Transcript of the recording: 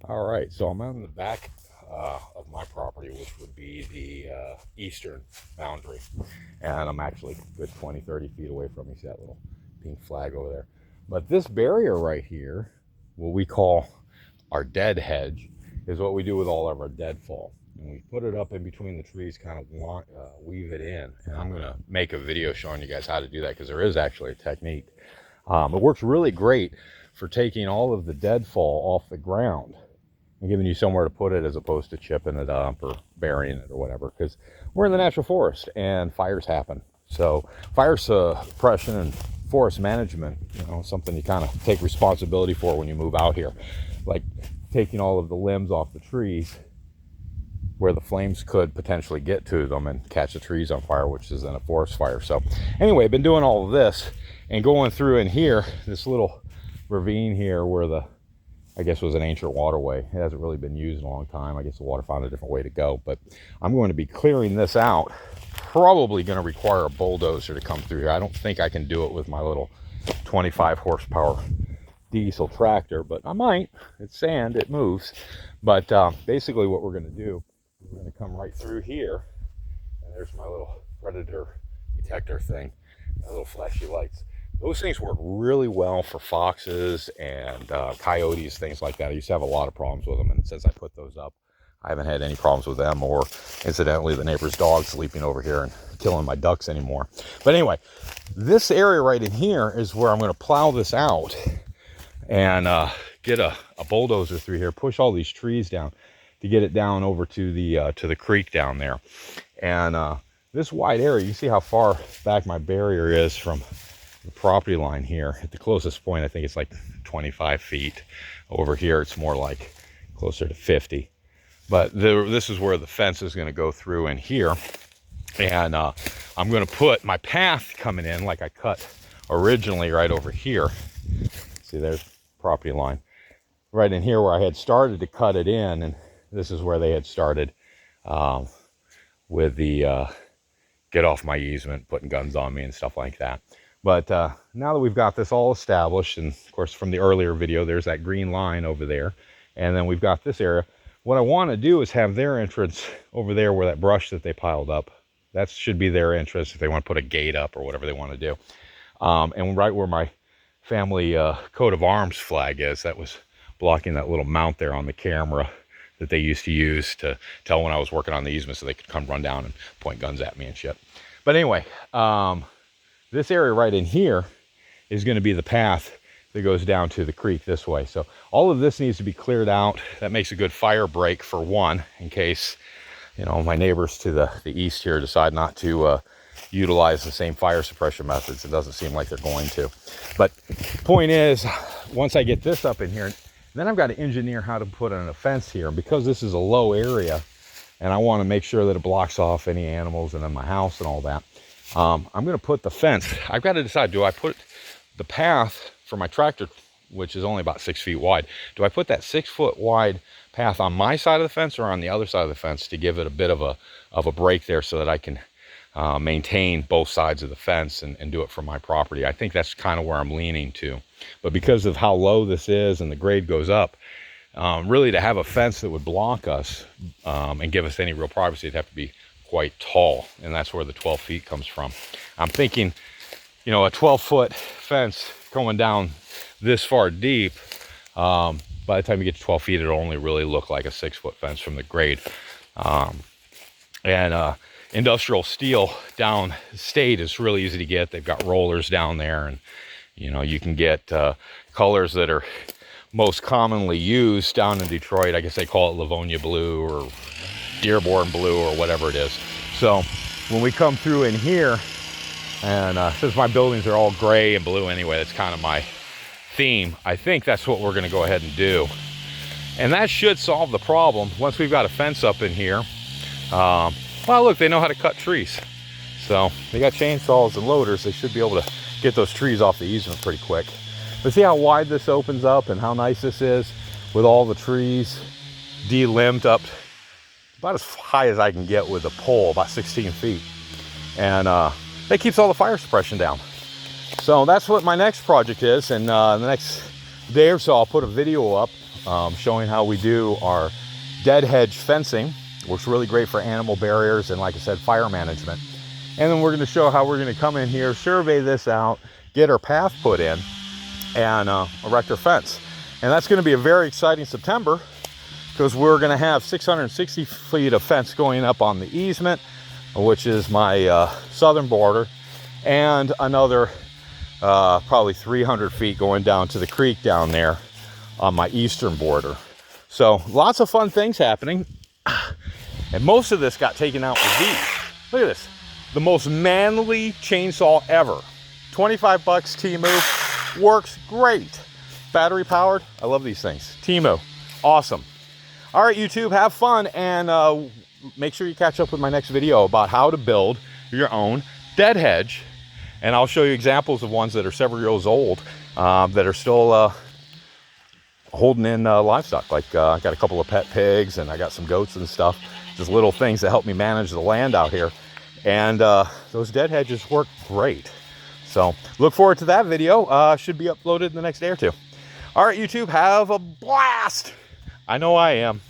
All right, so I'm on the back of my property, which would be the eastern boundary. And I'm actually a good 20, 30 feet away from you. See that little pink flag over there? But this barrier right here, what we call our dead hedge, is what we do with all of our deadfall. And we put it up in between the trees, kind of weave it in. And I'm going to make a video showing you guys how to do that, because there is actually a technique. It works really great for taking all of the deadfall off the ground and giving you somewhere to put it, as opposed to chipping it up or burying it or whatever, because we're in the natural forest and fires happen. So fire suppression and forest management, something you kind of take responsibility for when you move out here, like taking all of the limbs off the trees where the flames could potentially get to them and catch the trees on fire, which is then a forest fire. So anyway, I've been doing all of this and going through in here, this little ravine here where I guess was an ancient waterway. It hasn't really been used in a long time. I guess the water found a different way to go, but I'm going to be clearing this out. Probably going to require a bulldozer to come through here. I don't think I can do it with my little 25 horsepower diesel tractor, but I might. It's sand, it moves. But basically what we're going to do, we're going to come right through here, and there's my little predator detector thing, my little flashy lights. Those things work really well for foxes and coyotes, things like that. I used to have a lot of problems with them, and since I put those up, I haven't had any problems with them, or incidentally the neighbor's dog sleeping over here and killing my ducks anymore. But anyway, this area right in here is where I'm going to plow this out and get a bulldozer through here, push all these trees down to get it down over to the creek down there. And this wide area, you see how far back my barrier is from the property line here. At the closest point, I think it's like 25 feet. Over here, it's more like closer to 50. But this is where the fence is going to go through in here. And I'm going to put my path coming in like I cut originally right over here. See, there's property line. Right in here where I had started to cut it in, and this is where they had started with the get off my easement, putting guns on me and stuff like that. But now that we've got this all established, and of course from the earlier video, there's that green line over there, and then we've got this area. What I want to do is have their entrance over there where that brush that they piled up, that should be their entrance if they want to put a gate up or whatever they want to do. And right where my family coat of arms flag is, that was blocking that little mount there on the camera that they used to use to tell when I was working on the easement, so they could come run down and point guns at me and shit. But anyway, this area right in here is going to be the path that goes down to the creek this way. So all of this needs to be cleared out. That makes a good fire break, for one, in case, my neighbors to the east here decide not to utilize the same fire suppression methods. It doesn't seem like they're going to. But point is, once I get this up in here, then I've got to engineer how to put in a fence here. And because this is a low area, and I want to make sure that it blocks off any animals and then my house and all that, I'm going to put the fence. I've got to decide, do I put the path for my tractor, which is only about 6 feet wide, do I put that 6 foot wide path on my side of the fence or on the other side of the fence to give it a bit of a break there, so that I can maintain both sides of the fence and do it for my property? I think that's kind of where I'm leaning to. But because of how low this is and the grade goes up, really to have a fence that would block us and give us any real privacy, it'd have to be quite tall, and that's where the 12 feet comes from. I'm thinking, a 12-foot fence going down this far deep, by the time you get to 12 feet, it'll only really look like a 6-foot fence from the grade. Industrial steel downstate is really easy to get. They've got rollers down there, and you can get colors that are most commonly used down in Detroit. I guess they call it Livonia blue or Dearborn blue or whatever it is. So when we come through in here, and since my buildings are all gray and blue anyway, that's kind of my theme, I think that's what we're going to go ahead and do. And that should solve the problem once we've got a fence up in here. Well, look, they know how to cut trees. So they got chainsaws and loaders. They should be able to get those trees off the easement pretty quick. But see how wide this opens up and how nice this is with all the trees de-limbed up about as high as I can get with a pole, about 16 feet. And that keeps all the fire suppression down. So that's what my next project is. And the next day or so, I'll put a video up showing how we do our dead hedge fencing, which is really great for animal barriers and, like I said, fire management. And then we're going to show how we're going to come in here, survey this out, get our path put in, and erect our fence. And that's going to be a very exciting September, because we're going to have 660 feet of fence going up on the easement, which is my southern border, and another probably 300 feet going down to the creek down there on my eastern border. So lots of fun things happening. And most of this got taken out with these. Look at this. The most manly chainsaw ever. 25 bucks, Temu. Works great. Battery powered. I love these things. Temu. Awesome. All right, YouTube, have fun, and make sure you catch up with my next video about how to build your own dead hedge. And I'll show you examples of ones that are several years old that are still holding in livestock. Like I got a couple of pet pigs, and I got some goats and stuff. Just little things that help me manage the land out here. And those dead hedges work great. So look forward to that video. Should be uploaded in the next day or two. All right, YouTube, have a blast. I know I am.